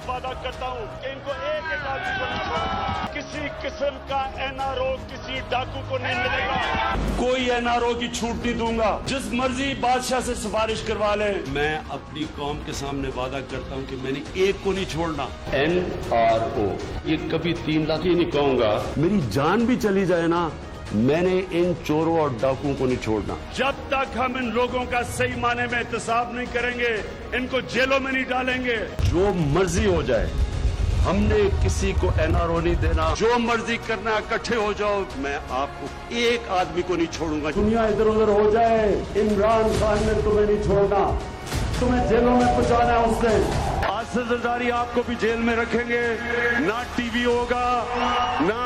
साथ वादा करता हूँ कि इनको एक एक आदमी को नहीं छोड़ूंगा। किसी किस्म का एनआरओ किसी डाकू को नहीं मिलेगा। कोई एनआरओ की छूट नहीं दूंगा। जिस मर्जी बादशाह से सिफारिश करवा ले। मैं अपनी कौम के सामने वादा करता हूँ कि मैंने एक को नहीं छोड़ना। एनआरओ ये कभी 3 लाख ही नहीं कहूंगा। मेरी जान भी चली जाए ना, मैंने इन चोरों और डाकुओं को नहीं छोड़ना। जब तक हम इन लोगों का सही माने में एहतसाब नहीं करेंगे, इनको जेलों में नहीं डालेंगे। जो मर्जी हो जाए, हमने किसी को एनआरओ नहीं देना। जो मर्जी करना इकट्ठे हो जाओ, मैं आपको एक आदमी को नहीं छोड़ूंगा। दुनिया इधर उधर हो जाए, इमरान खान ने तुम्हें नहीं छोड़ना, तुम्हें जेलों में पहुंचाना है उसने। आज से ज़रदारी आपको भी जेल में रखेंगे। ना टीवी होगा, ना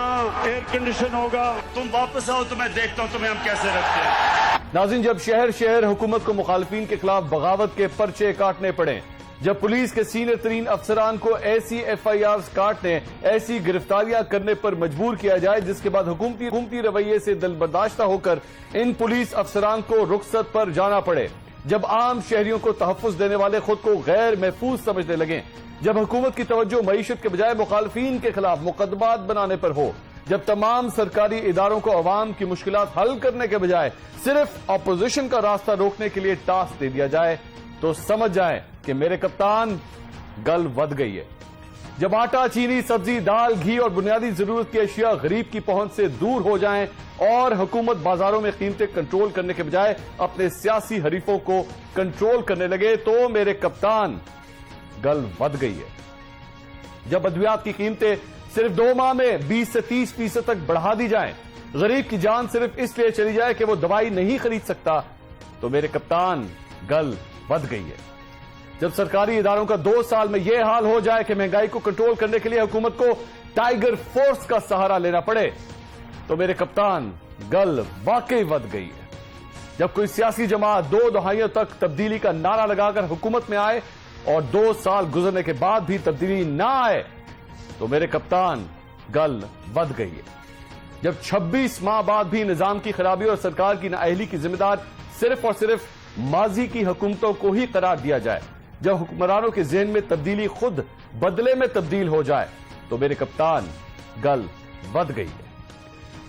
एयर कंडीशन होगा। तुम वापस आओ तो मैं देखता हूँ तुम्हें हम कैसे रखते हैं। नाज़रीन, जब शहर शहर हुकूमत को मुखालिफिन के खिलाफ बगावत के पर्चे काटने पड़े, जब पुलिस के सीनियर तरीन अफसरान को ऐसी FIR काटने, ऐसी गिरफ्तारियां करने पर मजबूर किया जाए, जिसके बाद हुकूमती रवैये से दिल बर्दाश्ता होकर इन पुलिस अफसरान को रुखसत पर जाना पड़े, जब आम शहरियों को तहफ्फुज देने वाले खुद को गैर महफूज समझने लगे, जब हुकूमत की तवज्जो मईशत के बजाय मुखालिफिन के खिलाफ मुकदमात बनाने पर हो, जब तमाम सरकारी इदारों को अवाम की मुश्किलात हल करने के बजाय सिर्फ अपोजिशन का रास्ता रोकने के लिए टास्क दे दिया जाए, तो समझ जाएं कि मेरे कप्तान गल वध गई है। जब आटा, चीनी, सब्जी, दाल, घी और बुनियादी जरूरत की अशिया गरीब की पहुंच से दूर हो जाएं और हुकूमत बाजारों में कीमतें कंट्रोल करने के बजाय अपने सियासी हरीफों को कंट्रोल करने लगे, तो मेरे कप्तान गल वध गई है। जब अद्वियात की कीमतें सिर्फ 2 माह में 20 से 30% तक बढ़ा दी जाएं, गरीब की जान सिर्फ इसलिए चली जाए कि वो दवाई नहीं खरीद सकता, तो मेरे कप्तान गल वध गई है। जब सरकारी इदारों का 2 साल में यह हाल हो जाए कि महंगाई को कंट्रोल करने के लिए हुकूमत को टाइगर फोर्स का सहारा लेना पड़े, तो मेरे कप्तान गल वाकई वध गई है। जब कोई सियासी जमात 2 दहाइयों तक तब्दीली का नारा लगाकर हुकूमत में आए और 2 साल गुजरने के बाद भी तब्दीली ना आए, तो मेरे कप्तान गल वध गई है। जब 26 माह बाद भी निजाम की खराबी और सरकार की नाअहली की जिम्मेदार सिर्फ और सिर्फ माजी की हुकूमतों को ही करार दिया जाए, जब हुक्मरानों के ज़हन में तब्दीली खुद बदले में तब्दील हो जाए, तो मेरे कप्तान गल वध गई है।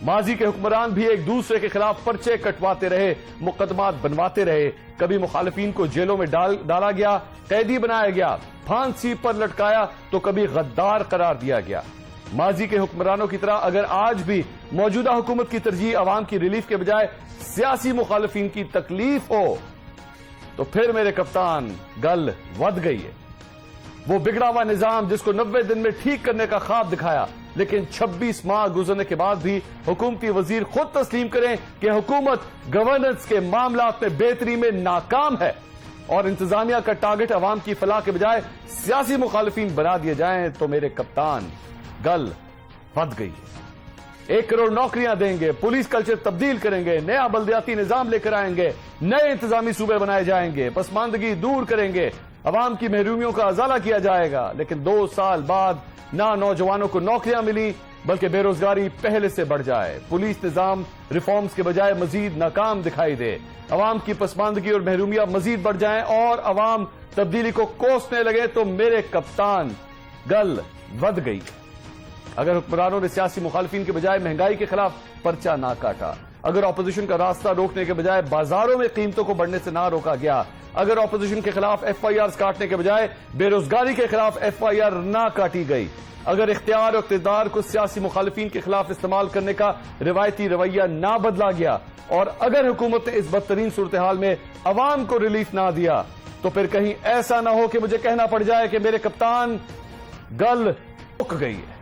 माजी के हुक्मरान भी एक दूसरे के खिलाफ पर्चे कटवाते रहे, मुकदमात बनवाते रहे। कभी मुखालिफिन को जेलों में डाला गया, कैदी बनाया गया, फांसी पर लटकाया, तो कभी गद्दार करार दिया गया। माजी के हुक्मरानों की तरह अगर आज भी मौजूदा हुकूमत की तरजीह अवाम की रिलीफ के बजाय सियासी मुखालिफिन की तकलीफ हो, तो फिर मेरे कप्तान गल वध गई है। वो बिगड़ा हुआ निजाम जिसको 90 दिन में ठीक करने का ख्वाब दिखाया, लेकिन 26 माह गुजरने के बाद भी हुकूमती वजीर खुद तस्लीम करें कि हुकूमत गवर्नेंस के मामलात में बेहतरी में नाकाम है और इंतजामिया का टारगेट अवाम की फलाह के बजाय सियासी मुखालिफिन बना दिए जाएं, तो मेरे कप्तान गल वध गई है। 1 करोड़ नौकरियां देंगे, पुलिस कल्चर तब्दील करेंगे, नया बल्दियाती निजाम लेकर आएंगे, नए इंतजामी सूबे बनाए जाएंगे, पसमानदगी दूर करेंगे, अवाम की महरूमियों का अजाला किया जाएगा। लेकिन 2 साल बाद ना नौजवानों को नौकरियां मिली, बल्कि बेरोजगारी पहले से बढ़ जाए, पुलिस निजाम रिफॉर्म्स के बजाय मजीद नाकाम दिखाई दे, अवाम की पसमानदगी और महरूमियां मजीद बढ़ जाएं और अवाम तब्दीली को कोसने लगे, तो मेरे कप्तान गल वध गई। अगर हुक्मरानों ने सियासी मुखालिफिन के बजाय महंगाई के खिलाफ पर्चा ना काटा, अगर अपोजिशन का रास्ता रोकने के बजाय बाजारों में कीमतों को बढ़ने से ना रोका गया, अगर अपोजिशन के खिलाफ FIR काटने के बजाय बेरोजगारी के खिलाफ FIR ना काटी गई, अगर इख्तियार और इक़्तिदार को सियासी मुखालिफिन के खिलाफ इस्तेमाल करने का रिवायती रवैया ना बदला गया, और अगर हुकूमत ने इस बदतरीन सूरत हाल में अवाम को रिलीफ ना दिया, तो फिर कहीं ऐसा ना हो कि मुझे कहना पड़ जाए कि मेरे कप्तान गल उक गई है।